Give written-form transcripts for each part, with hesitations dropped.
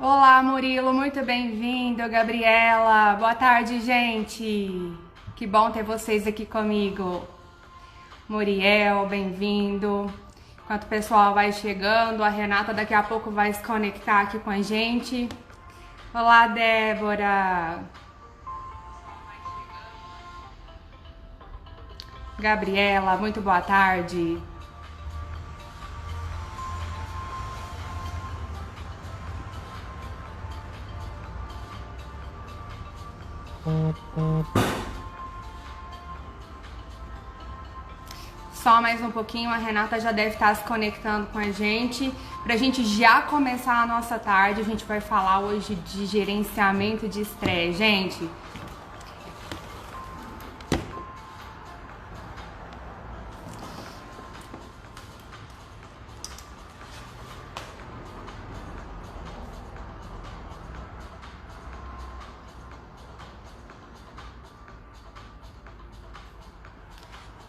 Olá, Murilo, muito bem-vindo, Gabriela. Boa tarde, gente. Que bom ter vocês aqui comigo. Muriel, bem-vindo. Enquanto o pessoal vai chegando, a Renata daqui a pouco vai se conectar aqui com a gente. Olá, Débora. Gabriela, muito boa tarde. Só mais um pouquinho, a Renata já deve estar se conectando com a gente. Para a gente já começar a nossa tarde, a gente vai falar hoje de gerenciamento de estresse. Gente,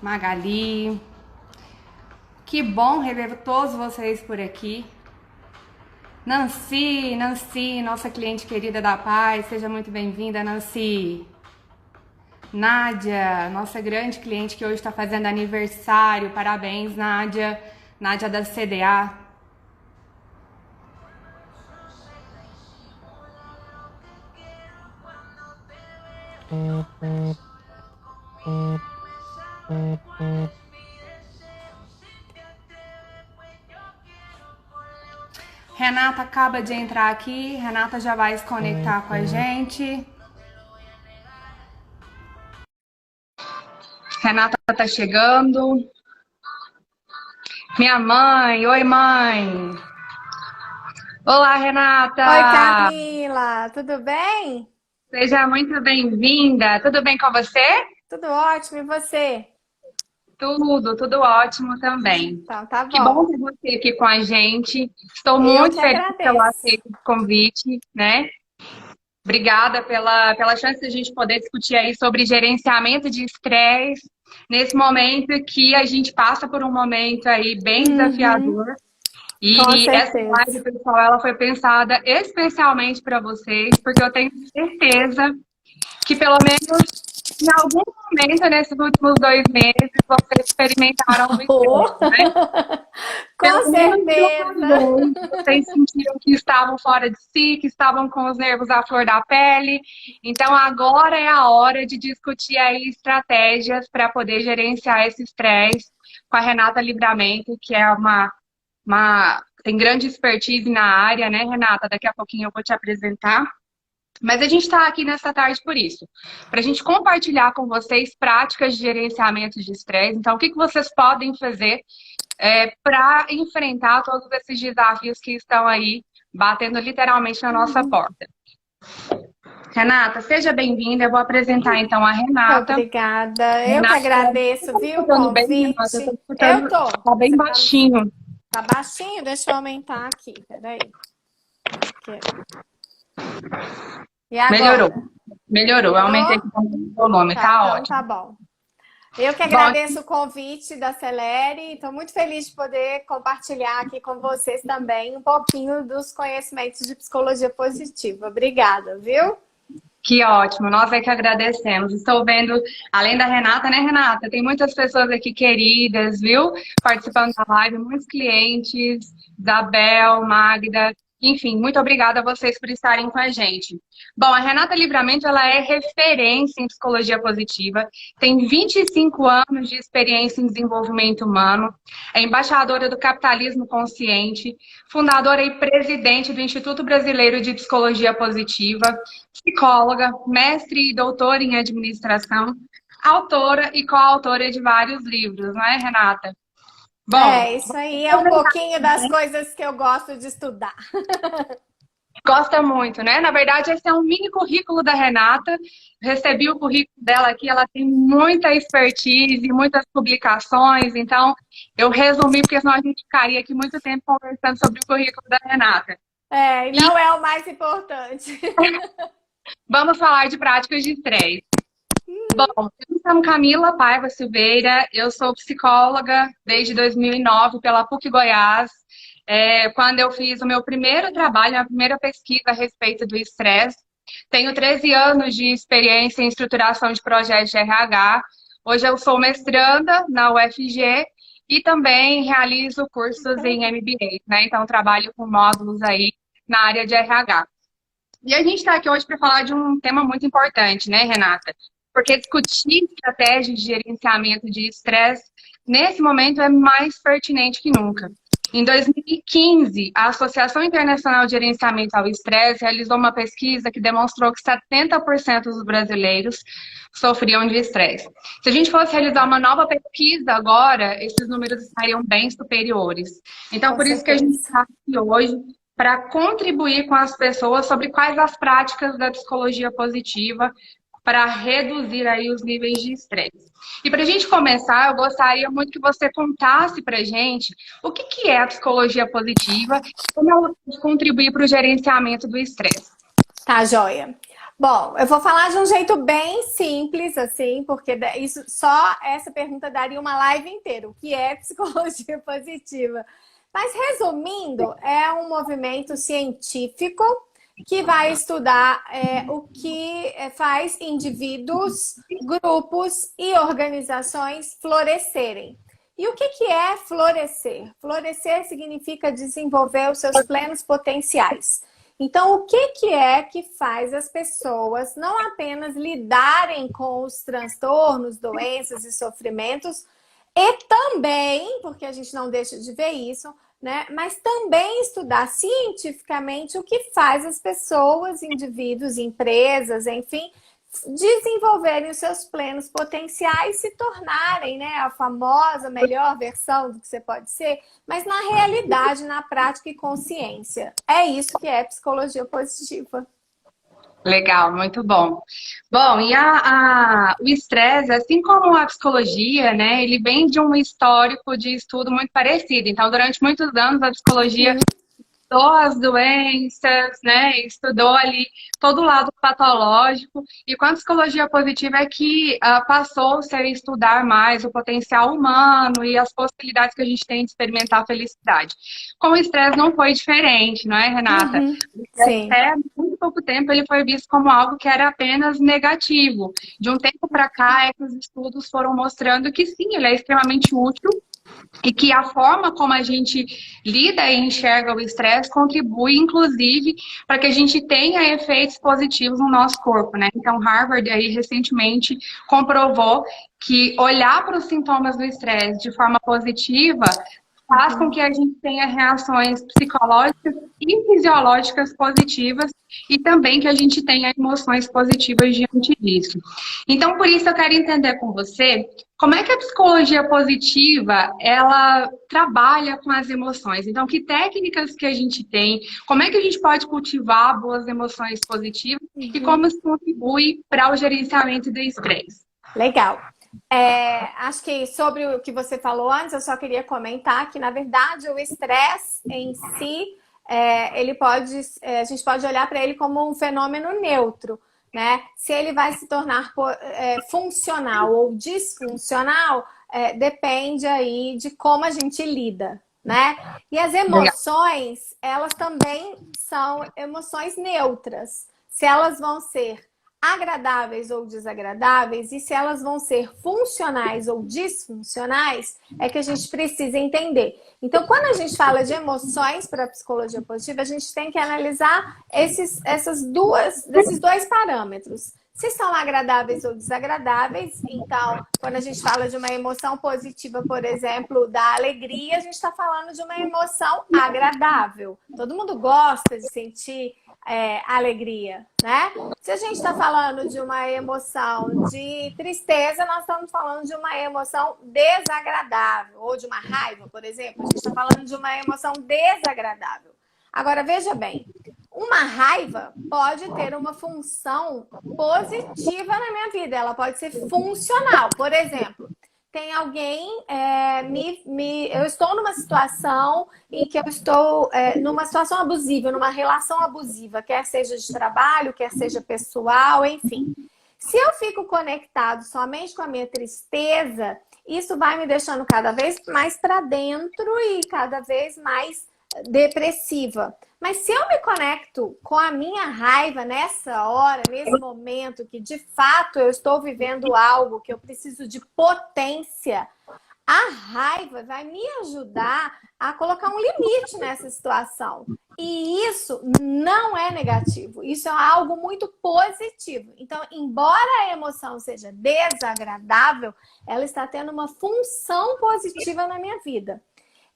Magali, que bom rever todos vocês por aqui. Nancy, nossa cliente querida da Paz, seja muito bem-vinda, Nancy. Nádia, nossa grande cliente que hoje está fazendo aniversário, parabéns, Nádia. Nádia da CDA. Renata acaba de entrar aqui, Renata já vai se conectar com a gente. Renata tá chegando. Minha mãe, oi mãe. Olá, Renata. Oi, Camila, tudo bem? Seja muito bem-vinda. Tudo bem com você? Tudo ótimo, e você? Tudo ótimo também. Então, tá Que bom bom. ter você aqui com a gente. Estou Eu muito que feliz pelo agradeço. aceito do convite, né? Obrigada pela chance de a gente poder discutir aí sobre gerenciamento de estresse nesse momento que a gente passa por um momento aí bem Uhum, desafiador. com E essa certeza. live, pessoal, ela foi pensada especialmente para vocês, porque eu tenho certeza que pelo menos em algum momento nesses últimos 2 meses vocês experimentaram o Oh, estresse, né? com Pelo menos de uma certeza. vez, vocês sentiram que estavam fora de si, que estavam com os nervos à flor da pele. Então, agora é a hora de discutir aí estratégias para poder gerenciar esse estresse com a Renata Livramento, que é tem grande expertise na área, né, Renata? Daqui a pouquinho eu vou te apresentar. Mas a gente está aqui nessa tarde por isso, para a gente compartilhar com vocês práticas de gerenciamento de estresse. Então, o que vocês podem fazer para enfrentar todos esses desafios que estão aí batendo literalmente na nossa porta. Renata, seja bem-vinda. Eu vou apresentar então a Muito Renata. obrigada. Eu que Renata, você agradeço, está me viu, o escutando bem, Renata? Eu estou convite. Eu escutando, tô. está bem Você tá, baixinho. tá baixinho? Deixa eu aumentar aqui, peraí. E Melhorou, agora? melhorou. Eu aumentei Melhorou? aqui o volume, Tá, tá então tá ótimo. bom. Eu que Bom, agradeço o convite da Celere. Estou muito feliz de poder compartilhar aqui com vocês também um pouquinho dos conhecimentos de psicologia positiva. Obrigada, viu? que ótimo, nós é que agradecemos. Estou vendo, além da Renata, né, Renata? Tem muitas pessoas aqui queridas, viu? Participando da live, muitos clientes, Isabel, Magda, enfim, muito obrigada a vocês por estarem com a gente. Bom, a Renata Livramento, ela é referência em psicologia positiva, tem 25 anos de experiência em desenvolvimento humano, é embaixadora do capitalismo consciente, fundadora e presidente do Instituto Brasileiro de Psicologia Positiva, psicóloga, mestre e doutora em administração, autora e coautora de vários livros, não é, Renata? Bom, É, isso aí é um pouquinho das coisas que eu gosto de estudar. gosta muito, né? Na verdade, esse é um mini currículo da Renata. Recebi o currículo dela aqui, ela tem muita expertise, muitas publicações, então eu resumi, porque senão a gente ficaria aqui muito tempo conversando sobre o currículo da Renata. É, e E não é o mais importante. vamos falar de práticas de estresse. Bom, eu me chamo Camila Paiva Silveira, eu sou psicóloga desde 2009 pela PUC Goiás. quando eu fiz o meu primeiro trabalho, a primeira pesquisa a respeito do estresse. Tenho 13 anos de experiência em estruturação de projetos de RH. Hoje eu sou mestranda na UFG e também realizo cursos em MBA, né? Então, trabalho com módulos aí na área de RH. E a gente está aqui hoje para falar de um tema muito importante, né, Renata? Porque discutir estratégias de gerenciamento de estresse, nesse momento, é mais pertinente que nunca. Em 2015, a Associação Internacional de Gerenciamento ao Estresse realizou uma pesquisa que demonstrou que 70% dos brasileiros sofriam de estresse. Se a gente fosse realizar uma nova pesquisa agora, esses números estariam bem superiores. Então, por isso que a gente está aqui hoje, para contribuir com as pessoas sobre quais as práticas da psicologia positiva para reduzir aí os níveis de estresse. E para a gente começar, eu gostaria muito que você contasse para a gente o que é a psicologia positiva e como ela pode contribuir para o gerenciamento do estresse. Tá, joia. Bom, eu vou falar de um jeito bem simples, assim, porque isso, só essa pergunta daria uma live inteira. O que é psicologia positiva? Mas, resumindo, é um movimento científico que vai estudar o que faz indivíduos, grupos e organizações florescerem. E o que é florescer? Florescer significa desenvolver os seus plenos potenciais. Então, o que é que faz as pessoas não apenas lidarem com os transtornos, doenças e sofrimentos, e também, porque a gente não deixa de ver isso, né? Mas também estudar cientificamente o que faz as pessoas, indivíduos, empresas, enfim, desenvolverem os seus plenos potenciais, se tornarem, né, a famosa melhor versão do que você pode ser, mas na realidade, na prática e consciência. É isso que é psicologia positiva. Legal, muito bom. Bom, e o estresse, assim como a psicologia, né, ele vem de um histórico de estudo muito parecido. Então, durante muitos anos, a psicologia estudou as doenças, né, estudou ali todo o lado patológico, e com a psicologia positiva é que passou-se a estudar mais o potencial humano e as possibilidades que a gente tem de experimentar a felicidade. Com o estresse não foi diferente, não é, Renata? Sim. Até muito pouco tempo ele foi visto como algo que era apenas negativo. De um tempo para cá é que os estudos foram mostrando que sim, ele é extremamente útil e que a forma como a gente lida e enxerga o estresse contribui, inclusive, para que a gente tenha efeitos positivos no nosso corpo, né? Então, Harvard aí recentemente comprovou que olhar para os sintomas do estresse de forma positiva faz com que a gente tenha reações psicológicas e fisiológicas positivas e também que a gente tenha emoções positivas diante disso. Então, por isso eu quero entender com você como é que a psicologia positiva, ela trabalha com as emoções. Então, que técnicas que a gente tem, como é que a gente pode cultivar boas emoções positivas e como isso contribui para o gerenciamento do estresse. Legal. Acho que sobre o que você falou antes, eu só queria comentar que, na verdade, o estresse em si, a gente pode olhar para ele como um fenômeno neutro, né? Se ele vai se tornar funcional ou disfuncional, depende aí de como a gente lida, né? E as emoções, elas também são emoções neutras. Se elas vão ser agradáveis ou desagradáveis, e se elas vão ser funcionais ou disfuncionais, é que a gente precisa entender. Então, quando a gente fala de emoções para a psicologia positiva, a gente tem que analisar desses dois parâmetros. Se são agradáveis ou desagradáveis, então, quando a gente fala de uma emoção positiva, por exemplo, da alegria, a gente está falando de uma emoção agradável. Todo mundo gosta de sentir alegria, né? Se a gente está falando de uma emoção de tristeza, nós estamos falando de uma emoção desagradável, ou de uma raiva, por exemplo, a gente está falando de uma emoção desagradável. Agora, veja bem, uma raiva pode ter uma função positiva na minha vida, ela pode ser funcional. Por exemplo, tem alguém, eu estou numa situação em que eu estou numa situação abusiva, numa relação abusiva, quer seja de trabalho, quer seja pessoal, enfim. Se eu fico conectado somente com a minha tristeza, isso vai me deixando cada vez mais para dentro e cada vez mais depressiva. Mas se eu me conecto com a minha raiva nessa hora, nesse momento, que de fato eu estou vivendo algo que eu preciso de potência, a raiva vai me ajudar a colocar um limite nessa situação. E isso não é negativo, isso é algo muito positivo. Então, embora a emoção seja desagradável, ela está tendo uma função positiva na minha vida.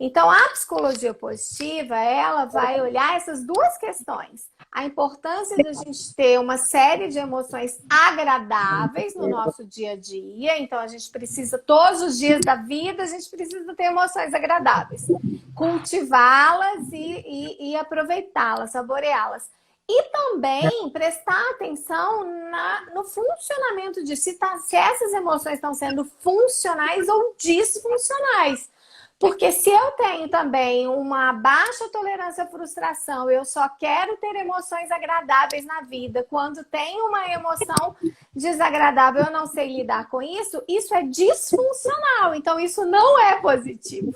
Então, a psicologia positiva, ela vai olhar essas duas questões. A importância de a gente ter uma série de emoções agradáveis no nosso dia a dia. Então, a gente precisa, todos os dias da vida, a gente precisa ter emoções agradáveis. Cultivá-las e aproveitá-las, saboreá-las. E também prestar atenção no funcionamento de se essas emoções estão sendo funcionais ou disfuncionais. Porque se eu tenho também uma baixa tolerância à frustração, eu só quero ter emoções agradáveis na vida. Quando tem uma emoção desagradável, eu não sei lidar com isso, isso é disfuncional. Então, isso não é positivo.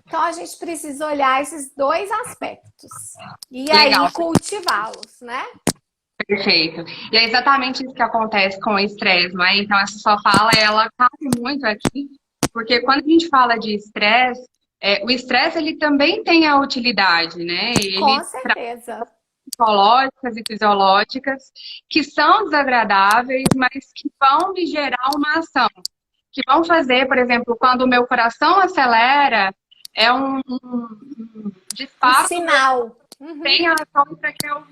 Então, a gente precisa olhar esses dois aspectos. E Legal. aí, cultivá-los, né? Perfeito. E é exatamente isso que acontece com o estresse, não é? Então, essa sua fala, ela cabe muito aqui, porque quando a gente fala de estresse, o estresse, ele também tem a utilidade, né? Ele Com certeza. psicológicas e fisiológicas que são desagradáveis, mas que vão me gerar uma ação. Que vão fazer, por exemplo, quando o meu coração acelera, é um disparo. Um sinal. Tem a ação para que eu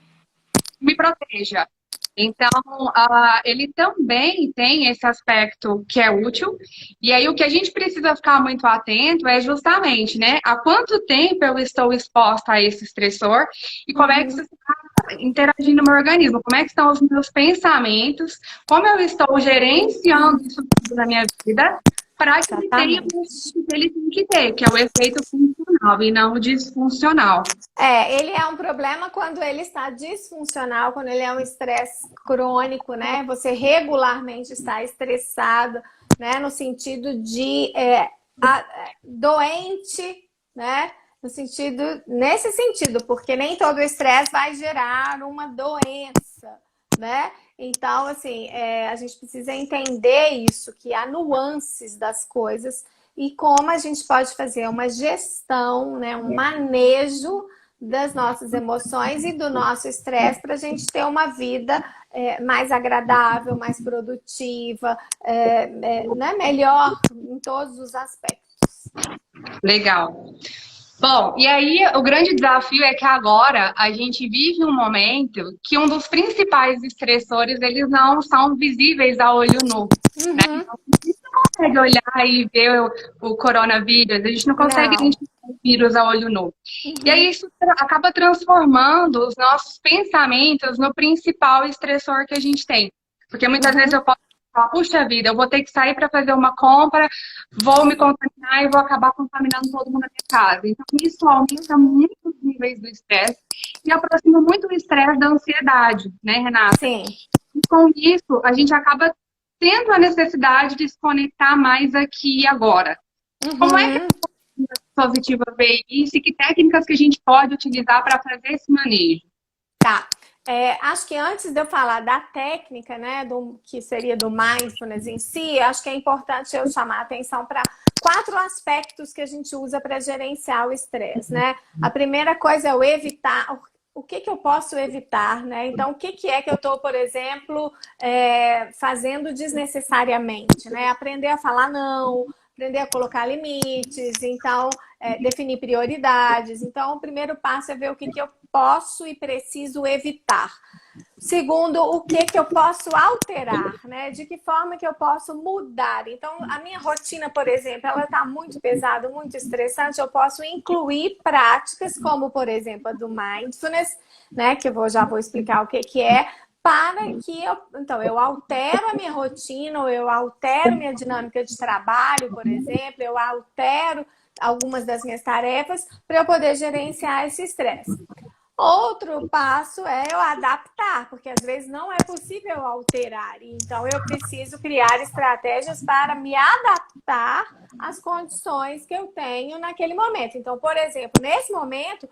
me proteja. Então, ele também tem esse aspecto que é útil. E aí, o que a gente precisa ficar muito atento é justamente, né? Há quanto tempo eu estou exposta a esse estressor e como é que isso está interagindo no meu organismo? Como é que estão os meus pensamentos? Como eu estou gerenciando isso tudo na minha vida para que ele tenha o efeito que ele tem que ter, que é o efeito funcional e não disfuncional. Ele é um problema quando ele está disfuncional, quando ele é um estresse crônico, né? Você regularmente está estressado, né? No sentido de doente, né? Nesse sentido, porque nem todo estresse vai gerar uma doença, né? Então, assim, a gente precisa entender isso, que há nuances das coisas e como a gente pode fazer uma gestão, né, um manejo das nossas emoções e do nosso estresse para a gente ter uma vida mais agradável, mais produtiva, né, melhor em todos os aspectos. Legal. Bom, e aí o grande desafio é que agora a gente vive um momento que um dos principais estressores, eles não são visíveis a olho nu. Né? Então, a gente não consegue olhar e ver o coronavírus, a gente não consegue identificar o vírus a olho nu. E aí isso acaba transformando os nossos pensamentos no principal estressor que a gente tem. Porque muitas vezes eu posso falar, puxa vida, eu vou ter que sair para fazer uma compra, vou me contaminar e vou acabar contaminando todo mundo na minha casa. Então, isso aumenta muito os níveis do estresse e aproxima muito o estresse da ansiedade, né, Renata? Sim. E com isso, a gente acaba tendo a necessidade de se conectar mais aqui e agora. Como é que a positiva vê isso e que técnicas que a gente pode utilizar para fazer esse manejo? Tá. Acho que antes de eu falar da técnica, né, que seria do mindfulness em si, acho que é importante eu chamar a atenção para 4 aspectos que a gente usa para gerenciar o estresse, né? A primeira coisa é o evitar. O que eu posso evitar, né? Então, o que é que eu estou, por exemplo, fazendo desnecessariamente, né? Aprender a falar não, aprender a colocar limites, então, definir prioridades. Então, o primeiro passo é ver o que eu posso e preciso evitar. Segundo, o que eu posso alterar, né? De que forma que eu posso mudar. Então, a minha rotina, por exemplo, ela está muito pesada, muito estressante. Eu posso incluir práticas como, por exemplo, a do mindfulness, né? Que já vou explicar o que é, para que eu altero a minha rotina, ou eu altero minha dinâmica de trabalho, por exemplo, eu altero algumas das minhas tarefas para eu poder gerenciar esse estresse. Outro passo é eu adaptar, porque às vezes não é possível alterar. Então, eu preciso criar estratégias para me adaptar às condições que eu tenho naquele momento. Então, por exemplo, nesse momento,